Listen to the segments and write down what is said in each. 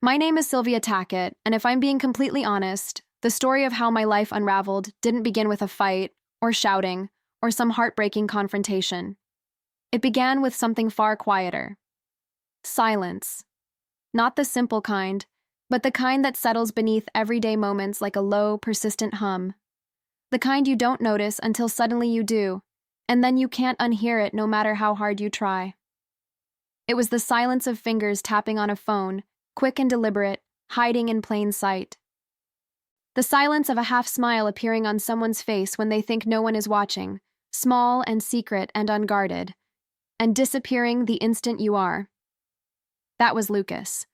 My name is Sylvia Tackett, and if I'm being completely honest, the story of how my life unraveled didn't begin with a fight, or shouting, or some heartbreaking confrontation. It began with something far quieter. Silence. Not the simple kind, but the kind that settles beneath everyday moments like a low, persistent hum. The kind you don't notice until suddenly you do, and then you can't unhear it no matter how hard you try. It was the silence of fingers tapping on a phone, quick and deliberate, hiding in plain sight. The silence of a half-smile appearing on someone's face when they think no one is watching, small and secret and unguarded, and disappearing the instant you are. That was Lucas.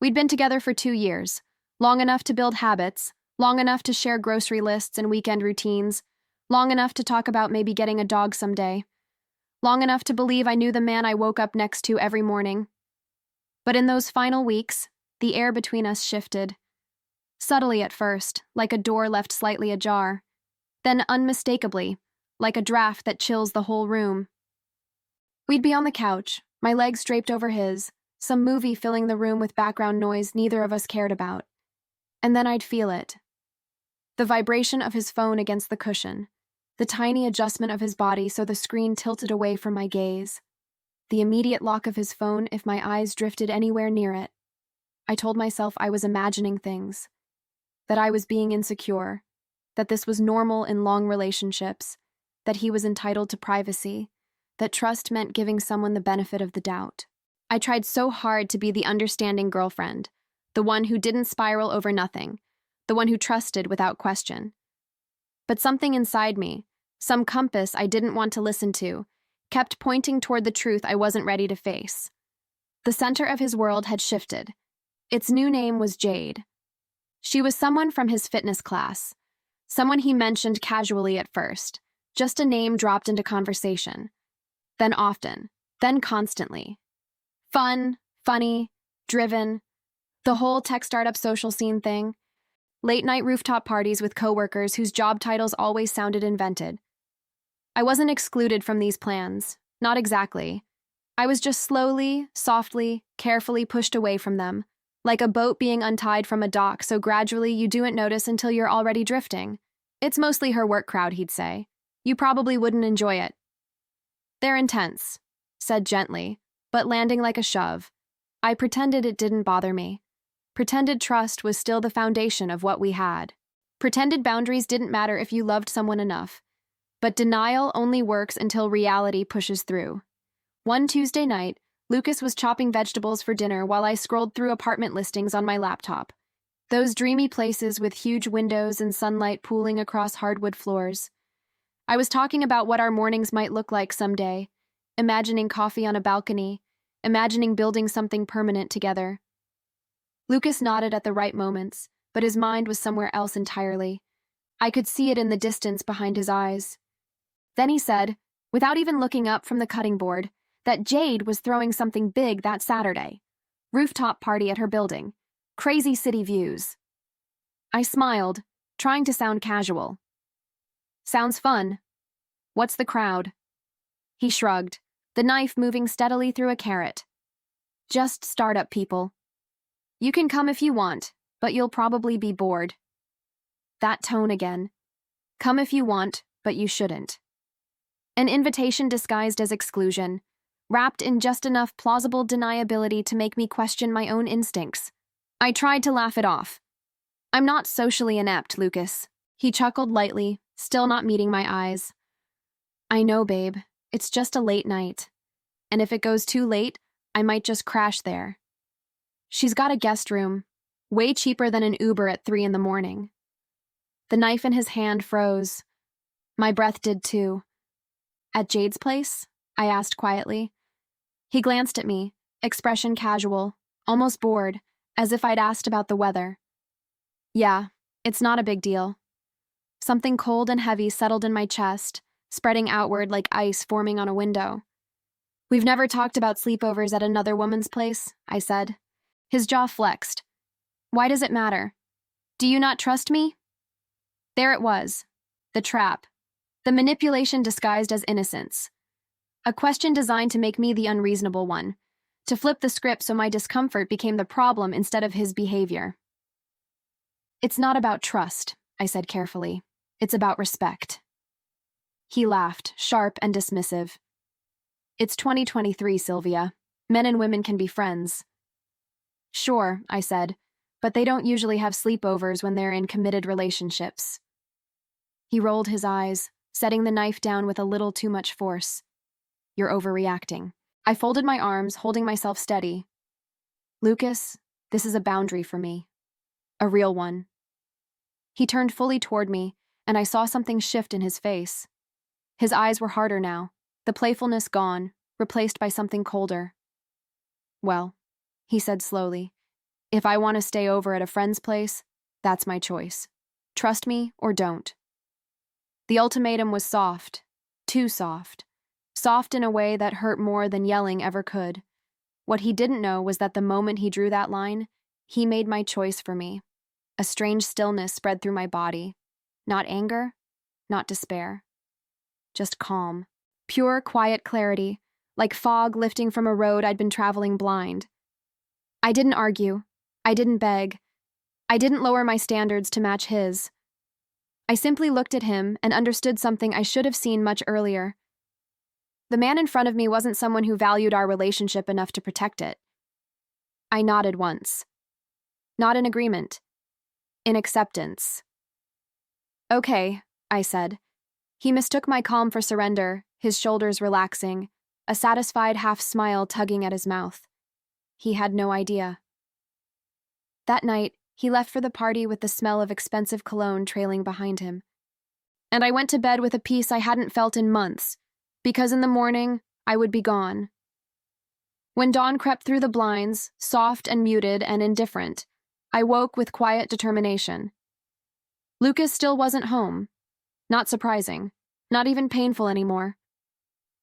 We'd been together for 2 years, long enough to build habits, long enough to share grocery lists and weekend routines, long enough to talk about maybe getting a dog someday, long enough to believe I knew the man I woke up next to every morning. But in those final weeks, the air between us shifted. Subtly at first, like a door left slightly ajar, then unmistakably, like a draft that chills the whole room. We'd be on the couch, my legs draped over his, some movie filling the room with background noise neither of us cared about. And then I'd feel it. The vibration of his phone against the cushion, the tiny adjustment of his body so the screen tilted away from my gaze, the immediate lock of his phone if my eyes drifted anywhere near it. I told myself I was imagining things, that I was being insecure, that this was normal in long relationships, that he was entitled to privacy, that trust meant giving someone the benefit of the doubt. I tried so hard to be the understanding girlfriend, the one who didn't spiral over nothing, the one who trusted without question. But something inside me, some compass I didn't want to listen to, kept pointing toward the truth I wasn't ready to face. The center of his world had shifted. Its new name was Jade. She was someone from his fitness class, someone he mentioned casually at first, just a name dropped into conversation. Then often, then constantly. Fun, funny, driven, the whole tech startup social scene thing. Late-night rooftop parties with coworkers whose job titles always sounded invented. I wasn't excluded from these plans, not exactly. I was just slowly, softly, carefully pushed away from them, like a boat being untied from a dock so gradually you don't notice until you're already drifting. It's mostly her work crowd, he'd say. You probably wouldn't enjoy it. They're intense, said gently, but landing like a shove. I pretended it didn't bother me. Pretended trust was still the foundation of what we had. Pretended boundaries didn't matter if you loved someone enough. But denial only works until reality pushes through. One Tuesday night, Lucas was chopping vegetables for dinner while I scrolled through apartment listings on my laptop. Those dreamy places with huge windows and sunlight pooling across hardwood floors. I was talking about what our mornings might look like someday, imagining coffee on a balcony, imagining building something permanent together. Lucas nodded at the right moments, but his mind was somewhere else entirely. I could see it in the distance behind his eyes. Then he said, without even looking up from the cutting board, that Jade was throwing something big that Saturday. Rooftop party at her building. Crazy city views. I smiled, trying to sound casual. Sounds fun. What's the crowd? He shrugged, the knife moving steadily through a carrot. Just startup people. You can come if you want, but you'll probably be bored. That tone again. Come if you want, but you shouldn't. An invitation disguised as exclusion, wrapped in just enough plausible deniability to make me question my own instincts. I tried to laugh it off. I'm not socially inept, Lucas. He chuckled lightly, still not meeting my eyes. I know, babe. It's just a late night. And if it goes too late, I might just crash there. She's got a guest room, way cheaper than an Uber at 3 a.m. The knife in his hand froze. My breath did too. At Jade's place? I asked quietly. He glanced at me, expression casual, almost bored, as if I'd asked about the weather. Yeah, it's not a big deal. Something cold and heavy settled in my chest, spreading outward like ice forming on a window. We've never talked about sleepovers at another woman's place, I said. His jaw flexed. Why does it matter? Do you not trust me? There it was. The trap. The manipulation disguised as innocence. A question designed to make me the unreasonable one. to flip the script so my discomfort became the problem instead of his behavior. "It's not about trust," I said carefully. "It's about respect." He laughed, sharp and dismissive. "It's 2023, Sylvia. Men and women can be friends." "Sure," I said, "but they don't usually have sleepovers when they're in committed relationships." He rolled his eyes, setting the knife down with a little too much force. "You're overreacting." I folded my arms, holding myself steady. "Lucas, this is a boundary for me. A real one." He turned fully toward me, and I saw something shift in his face. His eyes were harder now, the playfulness gone, replaced by something colder. "Well," he said slowly, "if I want to stay over at a friend's place, that's my choice. Trust me or don't." The ultimatum was soft, too soft. Soft in a way that hurt more than yelling ever could. What he didn't know was that the moment he drew that line, he made my choice for me. A strange stillness spread through my body. Not anger, not despair. Just calm. Pure, quiet clarity, like fog lifting from a road I'd been traveling blind. I didn't argue. I didn't beg. I didn't lower my standards to match his. I simply looked at him and understood something I should have seen much earlier. The man in front of me wasn't someone who valued our relationship enough to protect it. I nodded once. Not in agreement. In acceptance. "Okay," I said. He mistook my calm for surrender, his shoulders relaxing, a satisfied half-smile tugging at his mouth. He had no idea. That night, he left for the party with the smell of expensive cologne trailing behind him. And I went to bed with a peace I hadn't felt in months, because in the morning, I would be gone. When dawn crept through the blinds, soft and muted and indifferent, I woke with quiet determination. Lucas still wasn't home. Not surprising. Not even painful anymore.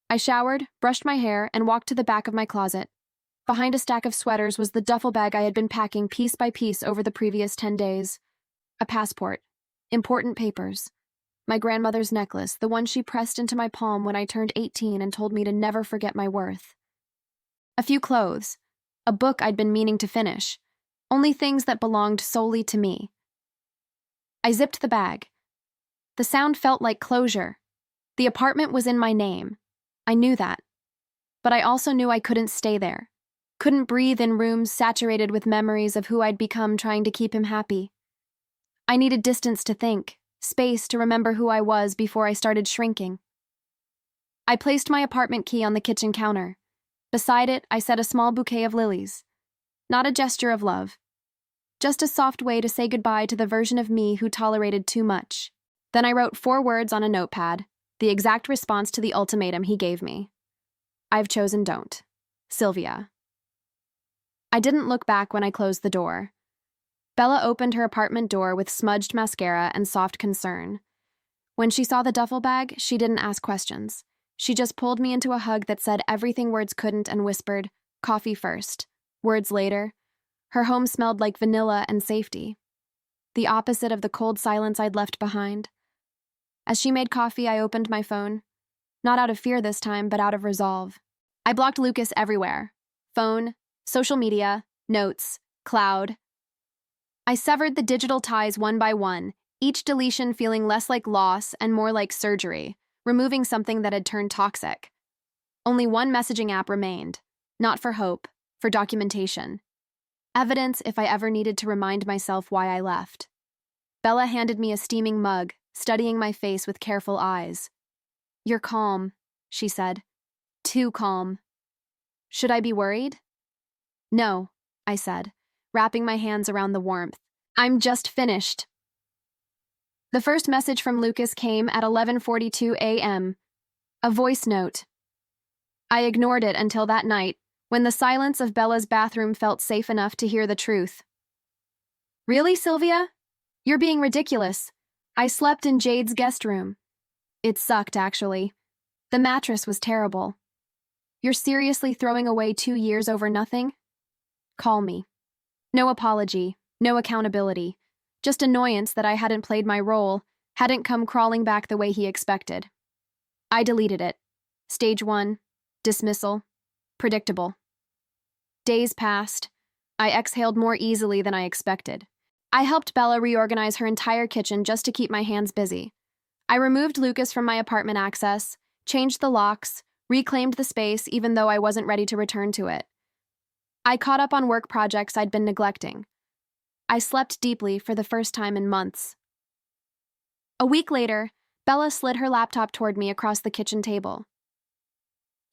I showered, brushed my hair, and walked to the back of my closet. Behind a stack of sweaters was the duffel bag I had been packing piece by piece over the previous 10 days. A passport. Important papers. My grandmother's necklace, the one she pressed into my palm when I turned 18 and told me to never forget my worth. A few clothes. A book I'd been meaning to finish. Only things that belonged solely to me. I zipped the bag. The sound felt like closure. The apartment was in my name. I knew that. But I also knew I couldn't stay there. Couldn't breathe in rooms saturated with memories of who I'd become trying to keep him happy. I needed distance to think, space to remember who I was before I started shrinking. I placed my apartment key on the kitchen counter. Beside it, I set a small bouquet of lilies. Not a gesture of love. Just a soft way to say goodbye to the version of me who tolerated too much. Then I wrote 4 words on a notepad, the exact response to the ultimatum he gave me. "I've chosen don't. Sylvia." I didn't look back when I closed the door. Bella opened her apartment door with smudged mascara and soft concern. When she saw the duffel bag, she didn't ask questions. She just pulled me into a hug that said everything words couldn't and whispered, "Coffee first." Words later, her home smelled like vanilla and safety. The opposite of the cold silence I'd left behind. As she made coffee, I opened my phone. Not out of fear this time, but out of resolve. I blocked Lucas everywhere. Phone, social media, notes, cloud. I severed the digital ties one by one, each deletion feeling less like loss and more like surgery, removing something that had turned toxic. Only one messaging app remained. Not for hope, for documentation. Evidence if I ever needed to remind myself why I left. Bella handed me a steaming mug, studying my face with careful eyes. "You're calm," she said. "Too calm." "Should I be worried?" "No," I said, wrapping my hands around the warmth. "I'm just finished." The first message from Lucas came at 11:42 a.m. A voice note. I ignored it until that night, when the silence of Bella's bathroom felt safe enough to hear the truth. "Really, Sylvia? You're being ridiculous. I slept in Jade's guest room." It sucked, actually. The mattress was terrible. "You're seriously throwing away 2 years over nothing?" Call me. No apology, no accountability. Just annoyance that I hadn't played my role, hadn't come crawling back the way he expected. I deleted it. Stage 1. Dismissal. Predictable. Days passed. I exhaled more easily than I expected. I helped Bella reorganize her entire kitchen just to keep my hands busy. I removed Lucas from my apartment access, changed the locks, reclaimed the space even though I wasn't ready to return to it. I caught up on work projects I'd been neglecting. I slept deeply for the first time in months. A week later, Bella slid her laptop toward me across the kitchen table.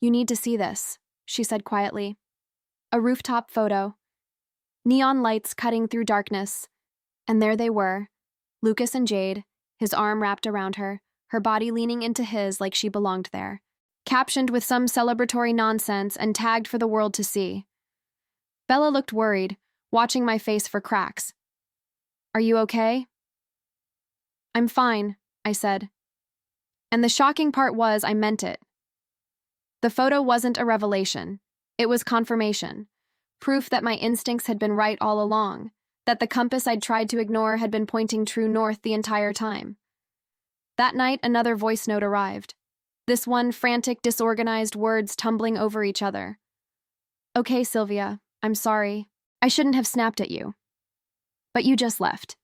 "You need to see this," she said quietly. A rooftop photo. Neon lights cutting through darkness. And there they were, Lucas and Jade, his arm wrapped around her body leaning into his like she belonged there. Captioned with some celebratory nonsense and tagged for the world to see. Bella looked worried, watching my face for cracks. "Are you okay?" "I'm fine," I said. And the shocking part was I meant it. The photo wasn't a revelation. It was confirmation. Proof that my instincts had been right all along, that the compass I'd tried to ignore had been pointing true north the entire time. That night, another voice note arrived. This one frantic, disorganized words tumbling over each other. "Okay, Sylvia, I'm sorry. I shouldn't have snapped at you. But you just left.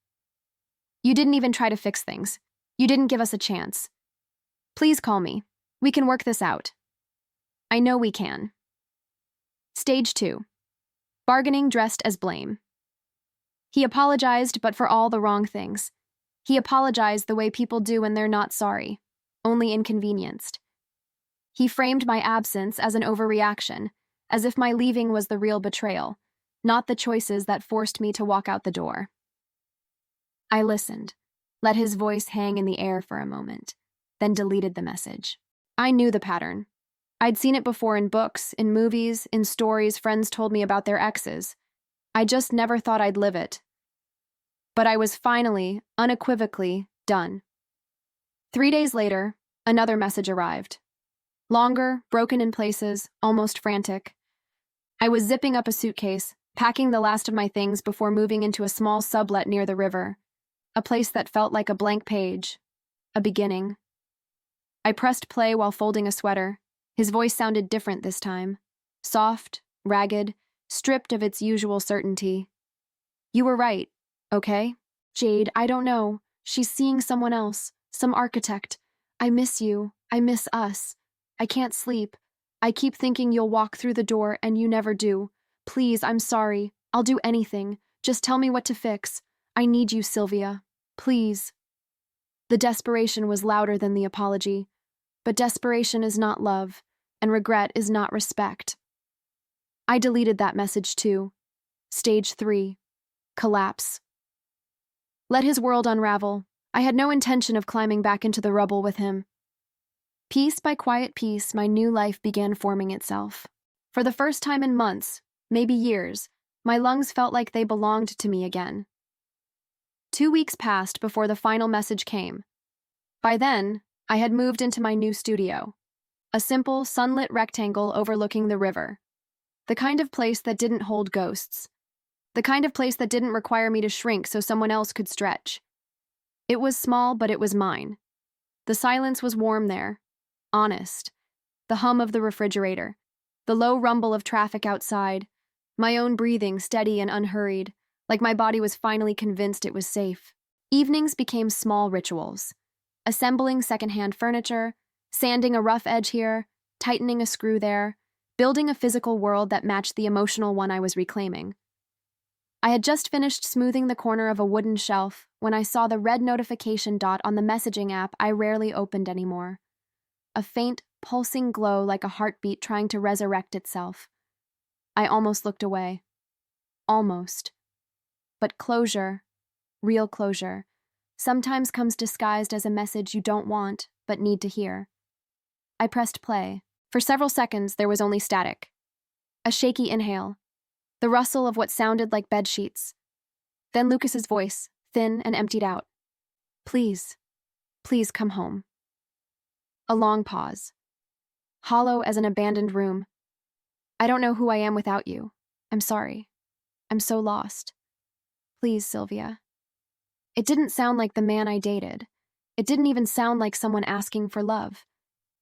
You didn't even try to fix things. You didn't give us a chance. Please call me. We can work this out. I know we can." Stage 2. Bargaining dressed as blame. He apologized, but for all the wrong things. He apologized the way people do when they're not sorry, only inconvenienced. He framed my absence as an overreaction, as if my leaving was the real betrayal, not the choices that forced me to walk out the door. I listened, let his voice hang in the air for a moment, then deleted the message. I knew the pattern. I'd seen it before in books, in movies, in stories friends told me about their exes. I just never thought I'd live it. But I was finally, unequivocally, done. 3 days later, another message arrived. Longer, broken in places, almost frantic. I was zipping up a suitcase, packing the last of my things before moving into a small sublet near the river, a place that felt like a blank page, a beginning. I pressed play while folding a sweater. His voice sounded different this time, soft, ragged, stripped of its usual certainty. "You were right, okay? Jade, I don't know. She's seeing someone else, some architect. I miss you. I miss us. I can't sleep. I keep thinking you'll walk through the door and you never do. Please, I'm sorry. I'll do anything. Just tell me what to fix. I need you, Sylvia. Please." The desperation was louder than the apology, but desperation is not love, and regret is not respect. I deleted that message too. Stage 3. Collapse. Let his world unravel. I had no intention of climbing back into the rubble with him. Piece by quiet piece, my new life began forming itself. For the first time in months, maybe years, my lungs felt like they belonged to me again. 2 weeks passed before the final message came. By then, I had moved into my new studio. A simple, sunlit rectangle overlooking the river. The kind of place that didn't hold ghosts. The kind of place that didn't require me to shrink so someone else could stretch. It was small, but it was mine. The silence was warm there, honest. The hum of the refrigerator, the low rumble of traffic outside, my own breathing steady and unhurried, like my body was finally convinced it was safe. Evenings became small rituals. Assembling secondhand furniture, sanding a rough edge here, tightening a screw there, building a physical world that matched the emotional one I was reclaiming. I had just finished smoothing the corner of a wooden shelf when I saw the red notification dot on the messaging app I rarely opened anymore. A faint, pulsing glow like a heartbeat trying to resurrect itself. I almost looked away. Almost. But closure, real closure, sometimes comes disguised as a message you don't want but need to hear. I pressed play. For several seconds, there was only static. A shaky inhale. The rustle of what sounded like bed sheets. Then Lucas's voice, thin and emptied out. Please come home." A long pause. Hollow as an abandoned room. "I don't know who I am without you. I'm sorry. I'm so lost. Please, Sylvia." It didn't sound like the man I dated. It didn't even sound like someone asking for love.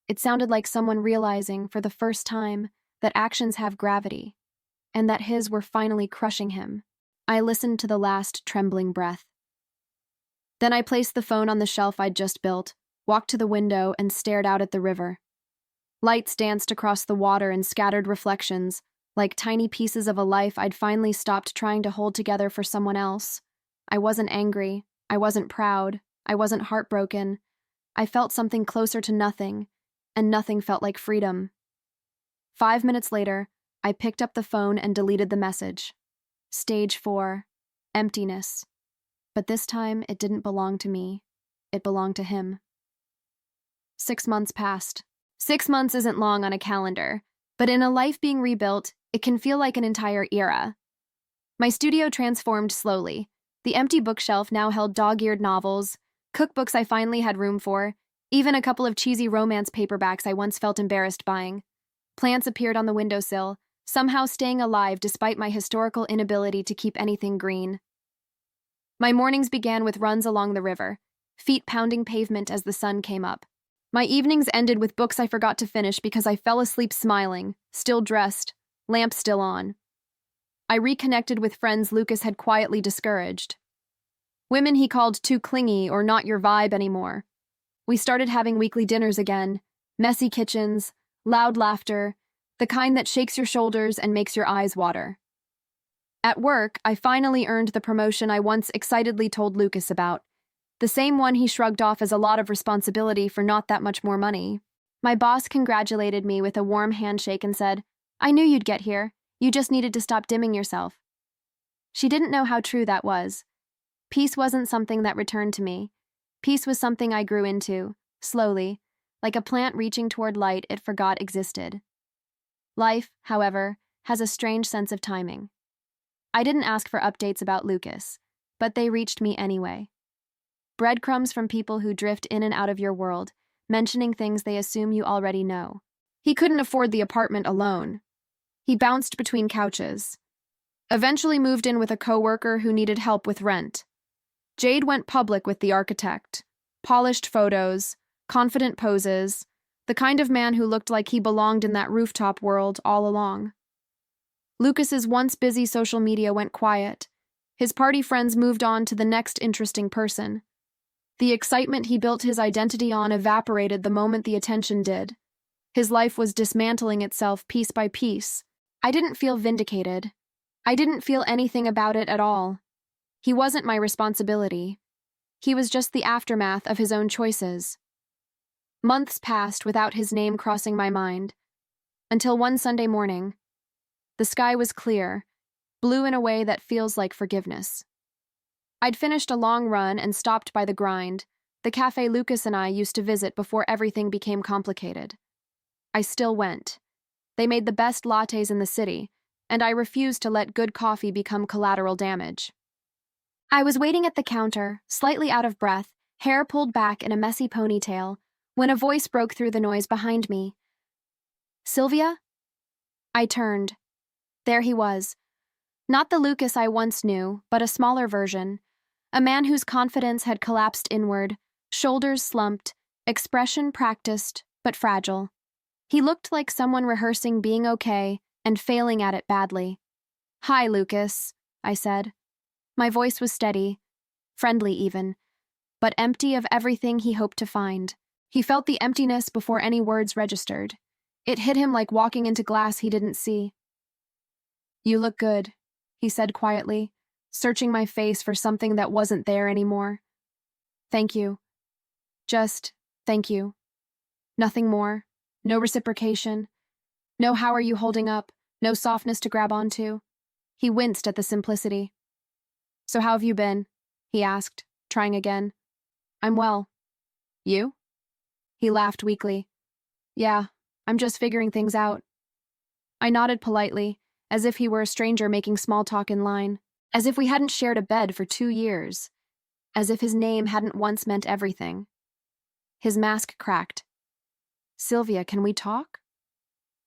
It sounded like someone realizing for the first time that actions have gravity, and that his were finally crushing him. I listened to the last trembling breath. Then I placed the phone on the shelf I'd just built, walked to the window, and stared out at the river. Lights danced across the water in scattered reflections, like tiny pieces of a life I'd finally stopped trying to hold together for someone else. I wasn't angry. I wasn't proud. I wasn't heartbroken. I felt something closer to nothing, and nothing felt like freedom. 5 minutes later, I picked up the phone and deleted the message. Stage 4, emptiness. But this time, it didn't belong to me. It belonged to him. 6 months passed. 6 months isn't long on a calendar, but in a life being rebuilt, it can feel like an entire era. My studio transformed slowly. The empty bookshelf now held dog-eared novels, cookbooks I finally had room for, even a couple of cheesy romance paperbacks I once felt embarrassed buying. Plants appeared on the windowsill, somehow staying alive despite my historical inability to keep anything green. My mornings began with runs along the river, feet pounding pavement as the sun came up. My evenings ended with books I forgot to finish because I fell asleep smiling, still dressed, lamp still on. I reconnected with friends Lucas had quietly discouraged. Women he called too clingy or not your vibe anymore. We started having weekly dinners again, messy kitchens, loud laughter, the kind that shakes your shoulders and makes your eyes water. At work, I finally earned the promotion I once excitedly told Lucas about, the same one he shrugged off as a lot of responsibility for not that much more money. My boss congratulated me with a warm handshake and said, "I knew you'd get here. You just needed to stop dimming yourself." She didn't know how true that was. Peace wasn't something that returned to me. Peace was something I grew into, slowly, like a plant reaching toward light it forgot existed. Life, however, has a strange sense of timing. I didn't ask for updates about Lucas, but they reached me anyway. Breadcrumbs from people who drift in and out of your world, mentioning things they assume you already know. He couldn't afford the apartment alone. He bounced between couches. Eventually moved in with a coworker who needed help with rent. Jade went public with the architect. Polished photos, confident poses, the kind of man who looked like he belonged in that rooftop world all along. Lucas's once busy social media went quiet. His party friends moved on to the next interesting person. The excitement he built his identity on evaporated the moment the attention did. His life was dismantling itself piece by piece. I didn't feel vindicated. I didn't feel anything about it at all. He wasn't my responsibility. He was just the aftermath of his own choices. Months passed without his name crossing my mind, until one Sunday morning. The sky was clear, blue in a way that feels like forgiveness. I'd finished a long run and stopped by the grind, the cafe Lucas and I used to visit before everything became complicated. I still went. They made the best lattes in the city, and I refused to let good coffee become collateral damage. I was waiting at the counter, slightly out of breath, hair pulled back in a messy ponytail, when a voice broke through the noise behind me. "Sylvia?" I turned. There he was. Not the Lucas I once knew, but a smaller version. A man whose confidence had collapsed inward, shoulders slumped, expression practiced, but fragile. He looked like someone rehearsing being okay and failing at it badly. "Hi, Lucas," I said. My voice was steady, friendly even, but empty of everything he hoped to find. He felt the emptiness before any words registered. It hit him like walking into glass he didn't see. "You look good," he said quietly, searching my face for something that wasn't there anymore. "Thank you. Just thank you. Nothing more. No reciprocation. No how are you holding up. No softness to grab onto." He winced at the simplicity. "So how have you been?" he asked, trying again. "I'm well. You?" He laughed weakly. "Yeah, I'm just figuring things out." I nodded politely, as if he were a stranger making small talk in line, as if we hadn't shared a bed for 2 years, as if his name hadn't once meant everything. His mask cracked. "Sylvia, can we talk?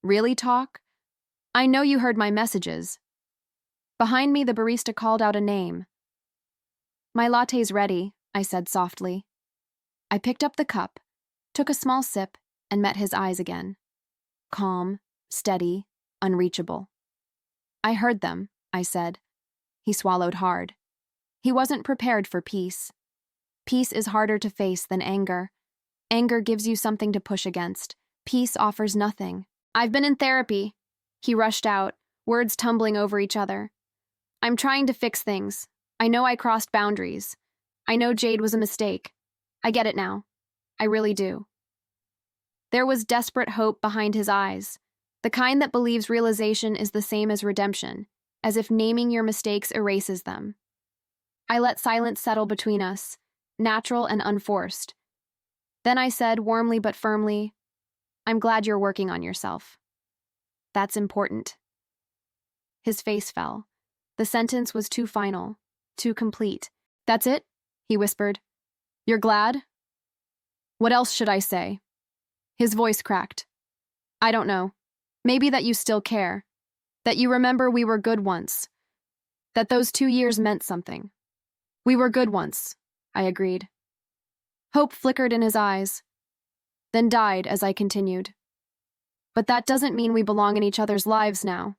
Really talk? I know you heard my messages." Behind me, the barista called out a name. "My latte's ready," I said softly. I picked up the cup, took a small sip, and met his eyes again. Calm, steady, unreachable. I heard them, I said. He swallowed hard. He wasn't prepared for peace. Peace is harder to face than anger. Anger gives you something to push against. Peace offers nothing. I've been in therapy. He rushed out, words tumbling over each other. I'm trying to fix things. I know I crossed boundaries. I know Jade was a mistake. I get it now. I really do. There was desperate hope behind his eyes, the kind that believes realization is the same as redemption, as if naming your mistakes erases them. I let silence settle between us, natural and unforced. Then I said, warmly but firmly, I'm glad you're working on yourself. That's important. His face fell. The sentence was too final, too complete. That's it? He whispered. You're glad? What else should I say? His voice cracked. I don't know. Maybe that you still care. That you remember we were good once. That those 2 years meant something. We were good once, I agreed. Hope flickered in his eyes, then died as I continued. But that doesn't mean we belong in each other's lives now.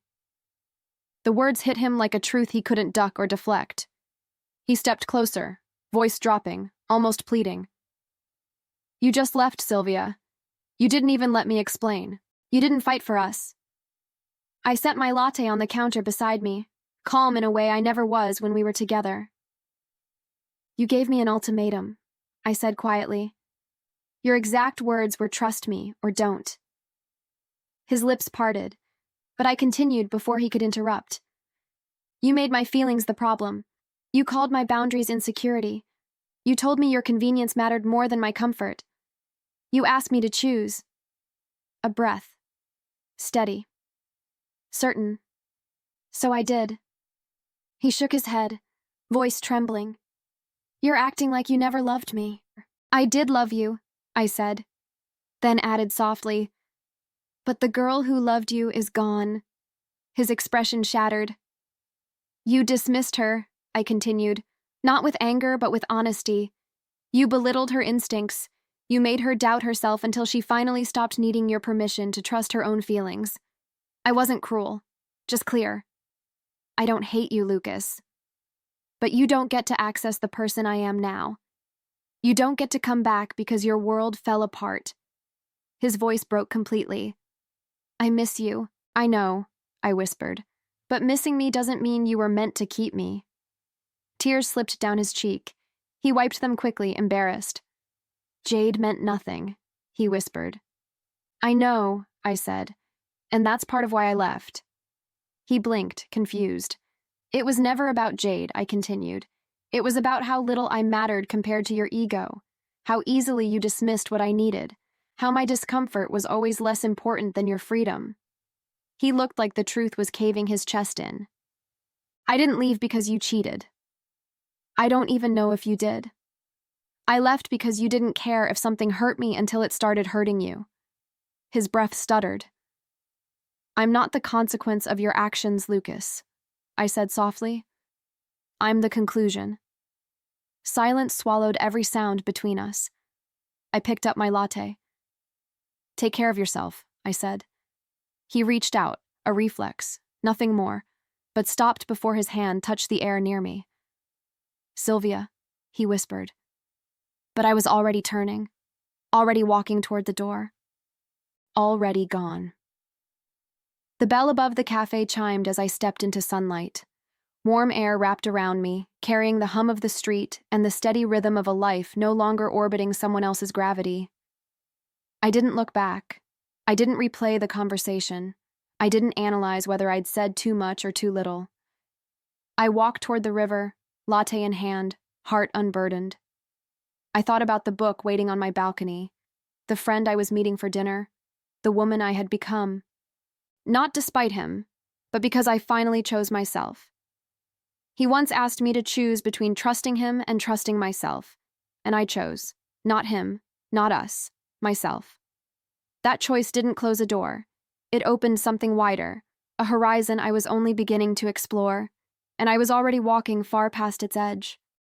The words hit him like a truth he couldn't duck or deflect. He stepped closer, voice dropping, almost pleading. You just left, Sylvia. You didn't even let me explain. You didn't fight for us. I set my latte on the counter beside me, calm in a way I never was when we were together. You gave me an ultimatum, I said quietly. Your exact words were trust me or don't. His lips parted, but I continued before he could interrupt. You made my feelings the problem. You called my boundaries insecurity. You told me your convenience mattered more than my comfort. You asked me to choose. A breath. Steady. Certain. So I did. He shook his head, voice trembling. You're acting like you never loved me. I did love you, I said, then added softly, but the girl who loved you is gone. His expression shattered. You dismissed her, I continued, not with anger but with honesty. You belittled her instincts. You made her doubt herself until she finally stopped needing your permission to trust her own feelings. I wasn't cruel, just clear. I don't hate you, Lucas. But you don't get to access the person I am now. You don't get to come back because your world fell apart. His voice broke completely. I miss you. I know, I whispered. But missing me doesn't mean you were meant to keep me. Tears slipped down his cheek. He wiped them quickly, embarrassed. Jade meant nothing, he whispered. I know, I said, and that's part of why I left. He blinked, confused. It was never about Jade, I continued. It was about how little I mattered compared to your ego, how easily you dismissed what I needed, how my discomfort was always less important than your freedom. He looked like the truth was caving his chest in. I didn't leave because you cheated. I don't even know if you did. I left because you didn't care if something hurt me until it started hurting you. His breath stuttered. I'm not the consequence of your actions, Lucas, I said softly. I'm the conclusion. Silence swallowed every sound between us. I picked up my latte. Take care of yourself, I said. He reached out, a reflex, nothing more, but stopped before his hand touched the air near me. Sylvia, he whispered. But I was already turning, already walking toward the door. Already gone. The bell above the café chimed as I stepped into sunlight. Warm air wrapped around me, carrying the hum of the street and the steady rhythm of a life no longer orbiting someone else's gravity. I didn't look back. I didn't replay the conversation. I didn't analyze whether I'd said too much or too little. I walked toward the river, latte in hand, heart unburdened. I thought about the book waiting on my balcony, the friend I was meeting for dinner, the woman I had become. Not despite him, but because I finally chose myself. He once asked me to choose between trusting him and trusting myself, and I chose. Not him, not us, myself. That choice didn't close a door. It opened something wider, a horizon I was only beginning to explore, and I was already walking far past its edge.